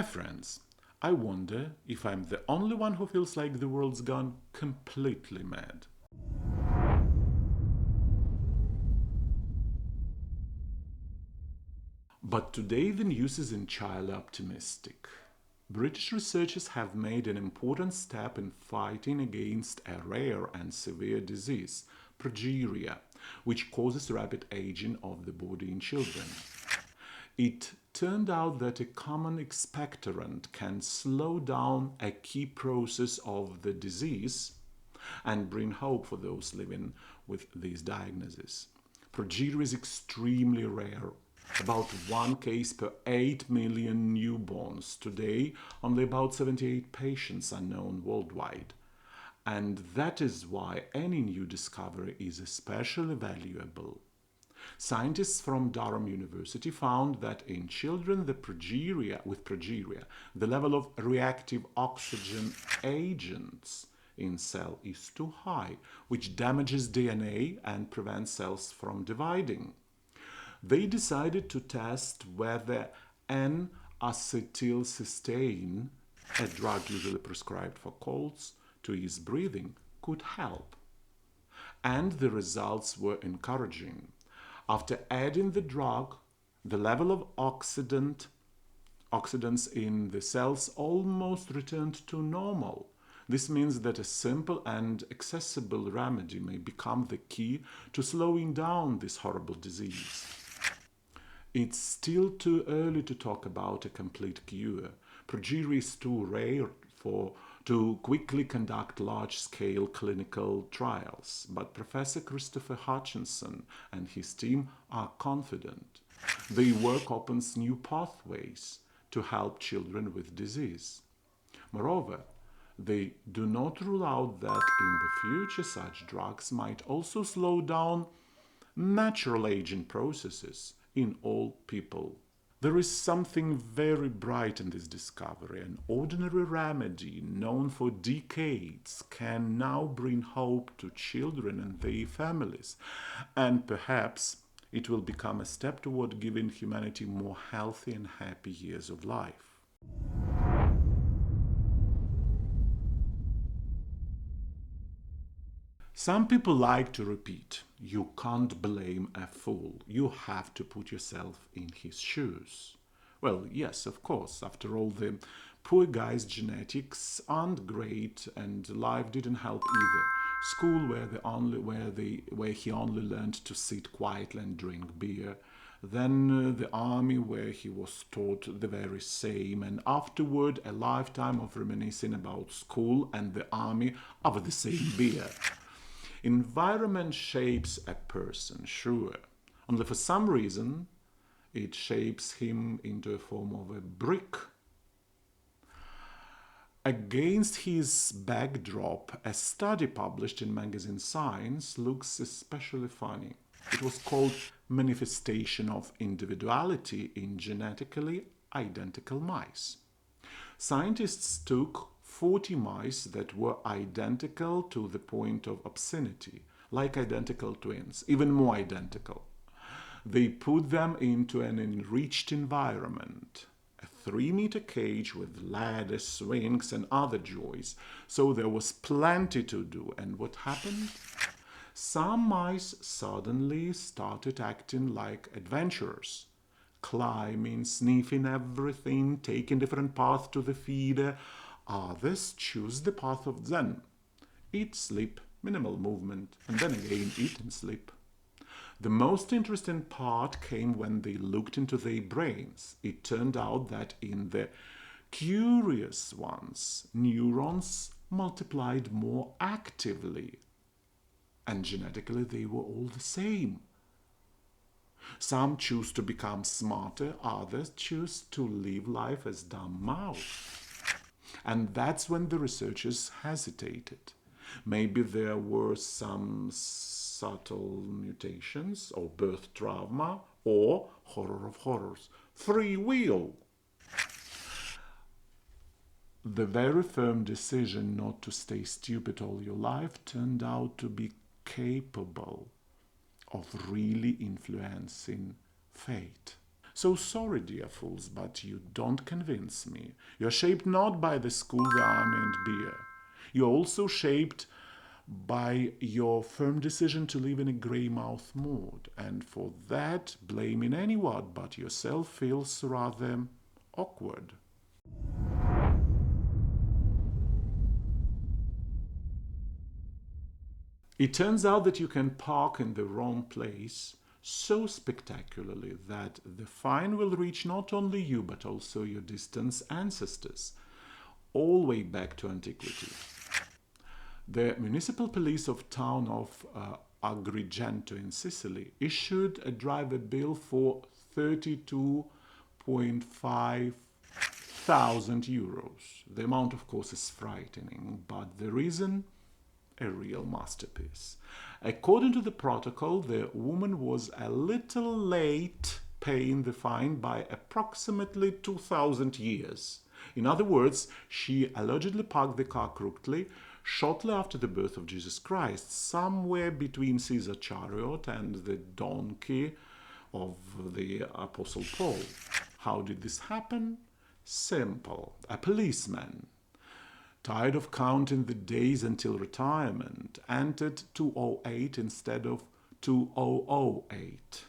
My friends, I wonder if I'm the only one who feels like the world's gone completely mad. But today the news is entirely optimistic. British researchers have made an important step in fighting against a rare and severe disease, progeria, which causes rapid aging of the body in children. It turned out that a common expectorant can slow down a key process of the disease and bring hope for those living with these diagnoses. Progeria is extremely rare, about one case per 8 million newborns. Today, only about 78 patients are known worldwide. And that is why any new discovery is especially valuable. Scientists from Durham University found that in children with progeria, the level of reactive oxygen agents in cell is too high, which damages DNA and prevents cells from dividing. They decided to test whether N-acetylcysteine, a drug usually prescribed for colds to ease breathing, could help. And the results were encouraging. After adding the drug, the level of oxidants in the cells almost returned to normal. This means that a simple and accessible remedy may become the key to slowing down this horrible disease. It's still too early to talk about a complete cure. Progeria is too rare to quickly conduct large-scale clinical trials, but Professor Christopher Hutchinson and his team are confident. Their work opens new pathways to help children with disease. Moreover, they do not rule out that in the future such drugs might also slow down natural aging processes in all people. There is something very bright in this discovery. An ordinary remedy known for decades can now bring hope to children and their families. And perhaps it will become a step toward giving humanity more healthy and happy years of life. Some people like to repeat, you can't blame a fool. You have to put yourself in his shoes. Well, yes, of course. After all, the poor guy's genetics aren't great and life didn't help either. School where he only learned to sit quietly and drink beer. Then the army where he was taught the very same, and afterward a lifetime of reminiscing about school and the army over the same beer. Environment shapes a person, sure. Only for some reason, it shapes him into a form of a brick. Against his backdrop, a study published in magazine Science looks especially funny. It was called Manifestation of Individuality in Genetically Identical Mice. Scientists took 40 mice that were identical to the point of obscenity, like identical twins, even more identical. They put them into an enriched environment, a 3-meter cage with ladders, swings, and other joys. So there was plenty to do. And what happened? Some mice suddenly started acting like adventurers, climbing, sniffing everything, taking different paths to the feeder. Others choose the path of Zen. Eat, sleep, minimal movement, and then again eat and sleep. The most interesting part came when they looked into their brains. It turned out that in the curious ones, neurons multiplied more actively, and genetically they were all the same. Some choose to become smarter, others choose to live life as dumb mouse. And that's when the researchers hesitated. Maybe there were some subtle mutations or birth trauma or, horror of horrors, free will. The very firm decision not to stay stupid all your life turned out to be capable of really influencing fate. So sorry, dear fools, but you don't convince me. You're shaped not by the school, the army, and beer. You're also shaped by your firm decision to live in a grey mouth mood, and for that, blaming anyone but yourself feels rather awkward. It turns out that you can park in the wrong place so spectacularly that the fine will reach not only you but also your distant ancestors, all the way back to antiquity. The municipal police of town of Agrigento in Sicily issued a driver bill for 32.5 thousand euros. The amount, of course, is frightening, but the reason, a real masterpiece. According to the protocol, the woman was a little late paying the fine by approximately 2,000 years. In other words, she allegedly parked the car crookedly shortly after the birth of Jesus Christ, somewhere between Caesar chariot and the donkey of the Apostle Paul. How did this happen? Simple. A policeman, tired of counting the days until retirement, entered 208 instead of 2008.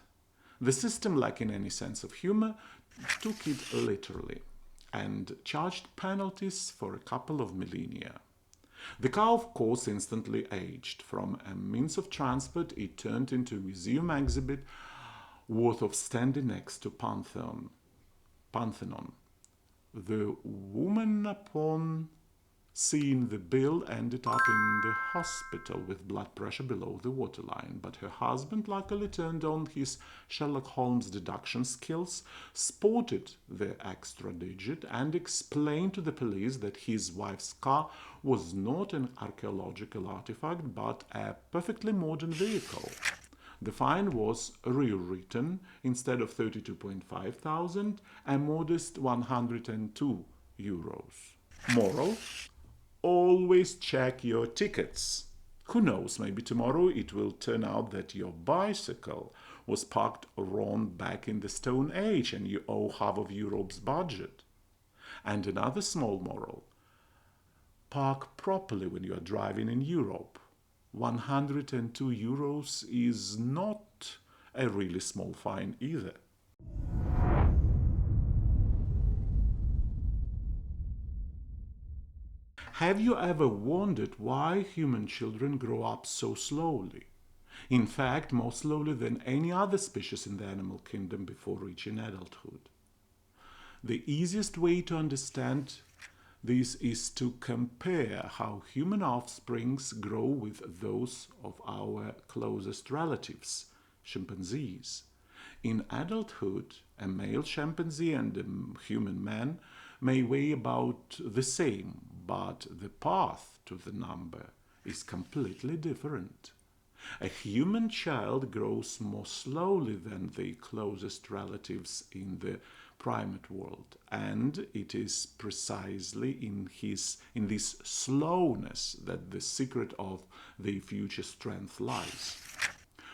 The system, lacking any sense of humor, took it literally and charged penalties for a couple of millennia. The car, of course, instantly aged. From a means of transport, it turned into a museum exhibit worth of standing next to Pantheon. The woman, upon seeing the bill, ended up in the hospital with blood pressure below the waterline, but her husband luckily turned on his Sherlock Holmes deduction skills, spotted the extra digit, and explained to the police that his wife's car was not an archaeological artifact but a perfectly modern vehicle. The fine was rewritten. Instead of 32.5 thousand, a modest 102 euros. Moral: always check your tickets. Who knows, maybe tomorrow it will turn out that your bicycle was parked wrong back in the Stone Age and you owe half of Europe's budget. And another small moral: park properly when you are driving in Europe. 102 euros is not a really small fine either. Have you ever wondered why human children grow up so slowly? In fact, more slowly than any other species in the animal kingdom before reaching adulthood. The easiest way to understand this is to compare how human offsprings grow with those of our closest relatives, chimpanzees. In adulthood, a male chimpanzee and a human man may weigh about the same, but the path to the number is completely different. A human child grows more slowly than the closest relatives in the primate world, and it is precisely in this slowness that the secret of the future strength lies.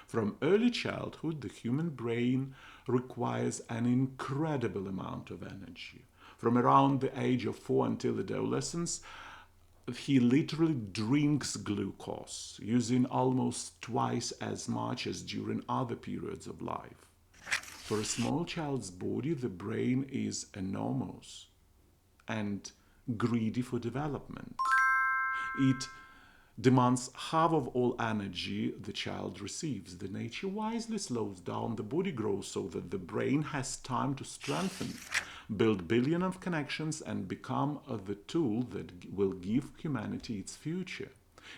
From early childhood, the human brain requires an incredible amount of energy. From around the age of 4 until adolescence, he literally drinks glucose, using almost twice as much as during other periods of life. For a small child's body, the brain is enormous and greedy for development. It demands half of all energy the child receives. The nature wisely slows down the body growth so that the brain has time to strengthen, build billions of connections, and become the tool that will give humanity its future.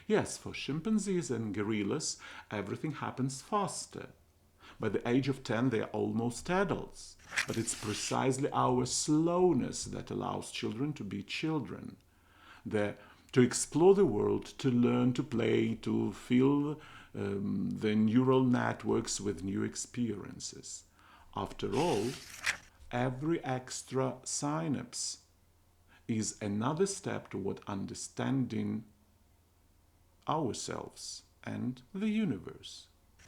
Yes, for chimpanzees and gorillas, everything happens faster. By the age of 10, they are almost adults. But it's precisely our slowness that allows children to be children. To explore the world, to learn, to play, to fill the neural networks with new experiences. After all, every extra synapse is another step toward understanding ourselves and the universe.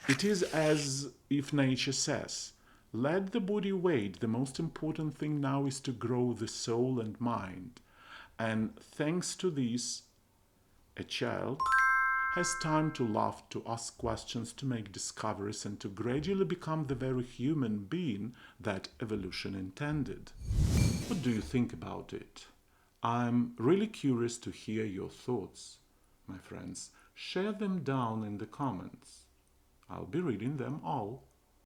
It is as if nature says, Let the body wait. The most important thing now is to grow the soul and mind. And thanks to this, a child has time to laugh, to ask questions, to make discoveries, and to gradually become the very human being that evolution intended. What do you think about it? I'm really curious to hear your thoughts, my friends. Share them down in the comments. I'll be reading them all.